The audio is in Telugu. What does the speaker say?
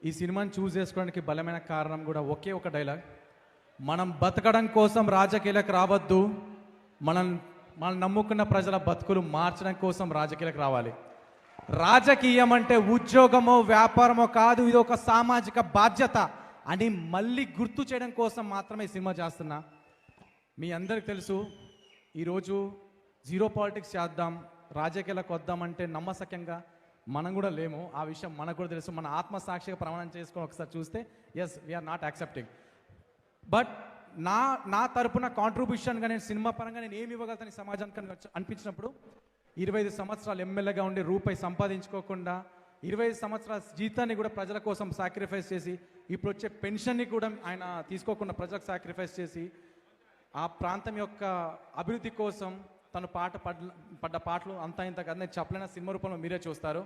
ఈ సినిమాని చూస్ చేసుకోవడానికి బలమైన కారణం కూడా ఒకే ఒక డైలాగ్. మనం బతకడం కోసం రాజకీయాలకు రావద్దు, మనం నమ్ముకున్న ప్రజల బతుకులు మార్చడం కోసం రాజకీయాలకు రావాలి. రాజకీయం అంటే ఉద్యోగమో వ్యాపారమో కాదు, ఇది ఒక సామాజిక బాధ్యత అని మళ్ళీ గుర్తు చేయడం కోసం మాత్రమే ఈ సినిమా చేస్తున్నా. మీ అందరికి తెలుసు, ఈరోజు జీరో పాలిటిక్స్ చేద్దాం, రాజకీయాలకు వద్దామంటే నమ్మసక్యంగా మనం కూడా లేము. ఆ విషయం మనకు కూడా తెలుసు. మన ఆత్మసాక్షిగా ప్రమాణం చేసుకొని ఒకసారి చూస్తే yes we're not accepting. But నా తరపున కాంట్రిబ్యూషన్గా నేను సినిమా పరంగా నేను ఏమి ఇవ్వగలుగుతాను సమాజానికి అనిపించినప్పుడు 25 సంవత్సరాలు ఎమ్మెల్యేగా ఉండి రూపాయి సంపాదించుకోకుండా 25 సంవత్సరాల జీతాన్ని కూడా ప్రజల కోసం సాక్రిఫైస్ చేసి, ఇప్పుడు వచ్చే పెన్షన్ని కూడా ఆయన తీసుకోకుండా ప్రజలకు సాక్రిఫైస్ చేసి, ఆ ప్రాంతం యొక్క అభివృద్ధి కోసం తను పడ్డ పాటలు అంతా ఇంత కదా నేను చెప్పలేని సినిమా రూపంలో మీరే చూస్తారు.